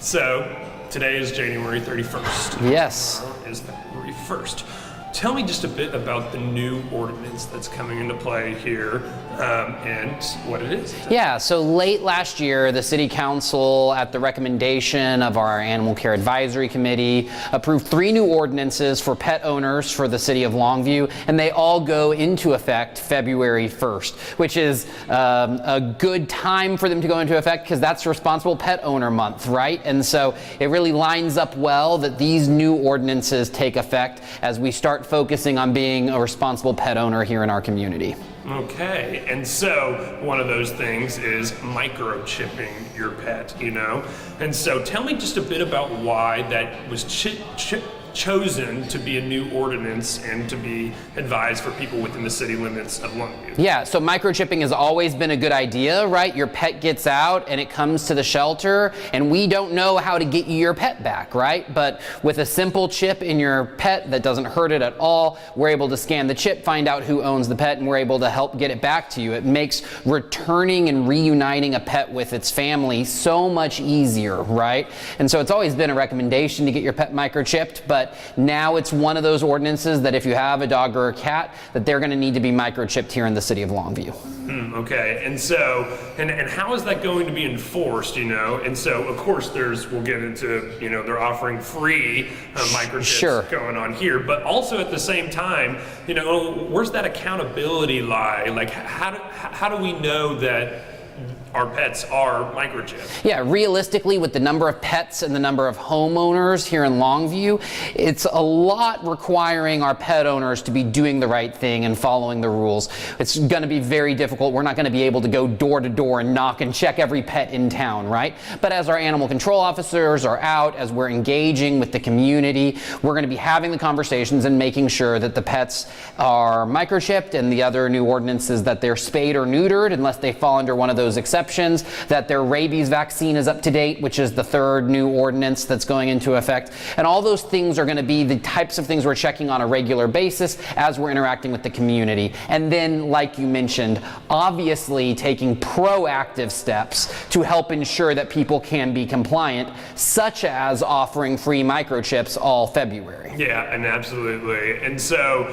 So today is January 31st. Yes. Tomorrow is February 1st. Tell me just a bit about the new ordinance that's coming into play here and what it is. Yeah, so late last year, the City Council, at the recommendation of our Animal Care Advisory Committee, approved 3 new ordinances for pet owners for the City of Longview, and they all go into effect February 1st, which is a good time for them to go into effect because that's Responsible Pet Owner Month, right? And so it really lines up well that these new ordinances take effect as we start focusing on being a responsible pet owner here in our community. Okay, and so one of those things is microchipping your pet, you know? And so tell me just a bit about why that was chosen to be a new ordinance and to be advised for people within the city limits of Longview. Yeah, so microchipping has always been a good idea, right? Your pet gets out and it comes to the shelter and we don't know how to get you your pet back, right? But with a simple chip in your pet that doesn't hurt it at all, we're able to scan the chip, find out who owns the pet, and we're able to help get it back to you. It makes returning and reuniting a pet with its family so much easier, right? And so it's always been a recommendation to get your pet microchipped, but now it's one of those ordinances that if you have a dog or a cat, that they're going to need to be microchipped here in the City of Longview. Okay, and so, and how is that going to be enforced, you know? And so, of course, we'll get into, you know, they're offering free microchips going on here, but also at the same time, you know, where's that accountability lie? Like, how do we know that our pets are microchipped? Yeah, realistically, with the number of pets and the number of homeowners here in Longview, it's a lot requiring our pet owners to be doing the right thing and following the rules. It's going to be very difficult. We're not going to be able to go door to door and knock and check every pet in town, right? But as our animal control officers are out, as we're engaging with the community, we're going to be having the conversations and making sure that the pets are microchipped, and the other new ordinances that they're spayed or neutered unless they fall under one of those exceptions, that their rabies vaccine is up to date, which is the 3rd new ordinance that's going into effect. And all those things are going to be the types of things we're checking on a regular basis as we're interacting with the community. And then, like you mentioned, obviously taking proactive steps to help ensure that people can be compliant, such as offering free microchips all February. Yeah, and absolutely. And so,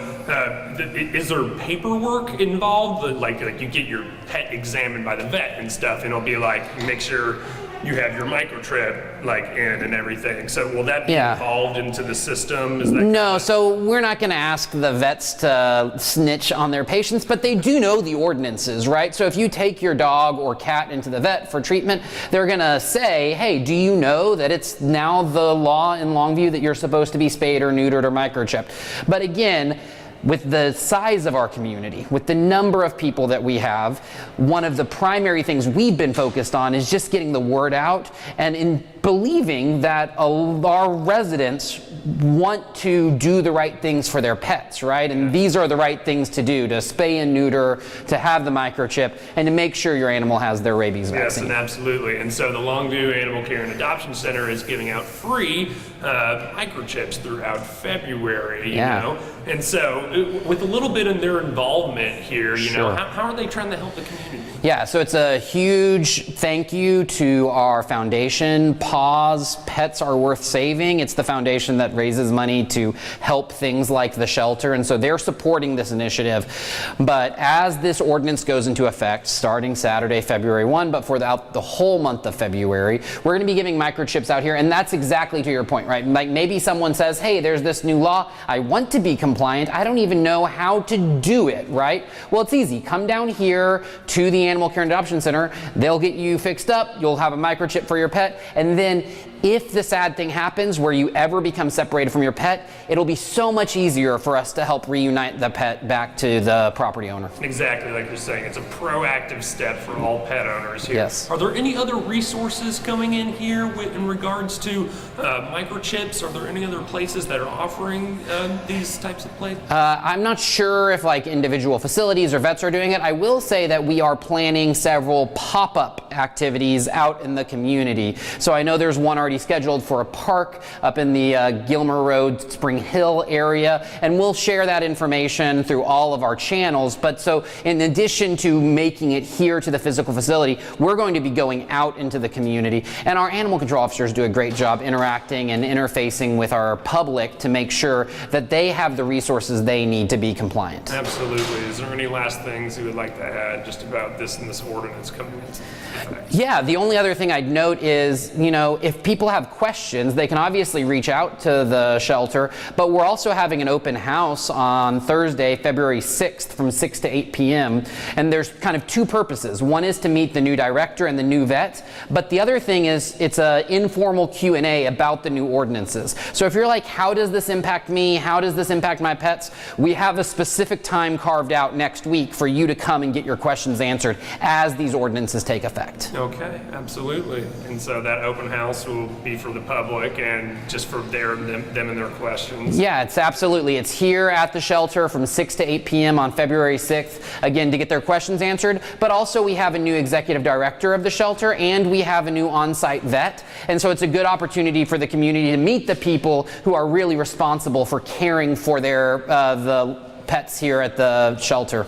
is there paperwork involved? Like you get your pet examined by the vet and stuff, and it'll be like, make sure you have your microchip in and everything. So will that be involved into the system? Is that no, so we're not going to ask the vets to snitch on their patients, but they do know the ordinances, right? So if you take your dog or cat into the vet for treatment, they're going to say, hey, do you know that it's now the law in Longview that you're supposed to be spayed or neutered or microchipped? But again, with the size of our community, with the number of people that we have, one of the primary things we've been focused on is just getting the word out, and in believing that our residents want to do the right things for their pets, right? And these are the right things to do, to spay and neuter, to have the microchip, and to make sure your animal has their rabies vaccine. Yes, and absolutely. And so the Longview Animal Care and Adoption Center is giving out free microchips throughout February, you know? And so with a little bit of their involvement here, you know, how are they trying to help the community? Yeah, so it's a huge thank you to our foundation, Paws Pets Are Worth Saving. It's the foundation that raises money to help things like the shelter, and so they're supporting this initiative. But as this ordinance goes into effect, starting Saturday, February 1, but for the whole month of February, we're going to be giving microchips out here, and that's exactly to your point, right? Like maybe someone says, hey, there's this new law, I want to be compliant, I don't even know how to do it, right? Well, it's easy. Come down here to the Animal Care and Adoption Center, they'll get you fixed up, you'll have a microchip for your pet, and then if the sad thing happens where you ever become separated from your pet, it'll be so much easier for us to help reunite the pet back to the property owner. Exactly, like you're saying, it's a proactive step for all pet owners here. Yes. Are there any other resources coming in here in regards to microchips? Are there any other places that are offering these types of places? I'm not sure if like individual facilities or vets are doing it. I will say that we are planning several pop-up activities out in the community. So I know there's one already scheduled for a park up in the Gilmer Road, Spring Hill area, and we'll share that information through all of our channels. But so in addition to making it here to the physical facility, we're going to be going out into the community, and our animal control officers do a great job interacting and interfacing with our public to make sure that they have the resources they need to be compliant. Absolutely. Is there any last things you would like to add just about this and this ordinance coming into effect? Yeah, the only other thing I'd note is, if people have questions, they can obviously reach out to the shelter, but we're also having an open house on Thursday, February 6th from 6 to 8 p.m. And there's kind of two purposes. One is to meet the new director and the new vet, but the other thing is it's an informal Q&A about the new ordinances. So if you're like, how does this impact me? How does this impact my pets? We have a specific time carved out next week for you to come and get your questions answered as these ordinances take effect. Okay, absolutely. And so that open house will be for the public and just for them and their questions. Yeah, it's here at the shelter from 6 to 8 p.m. on February 6th, again, to get their questions answered. But also we have a new executive director of the shelter, and we have a new on-site vet. And so it's a good opportunity for the community to meet the people who are really responsible for caring for the pets here at the shelter.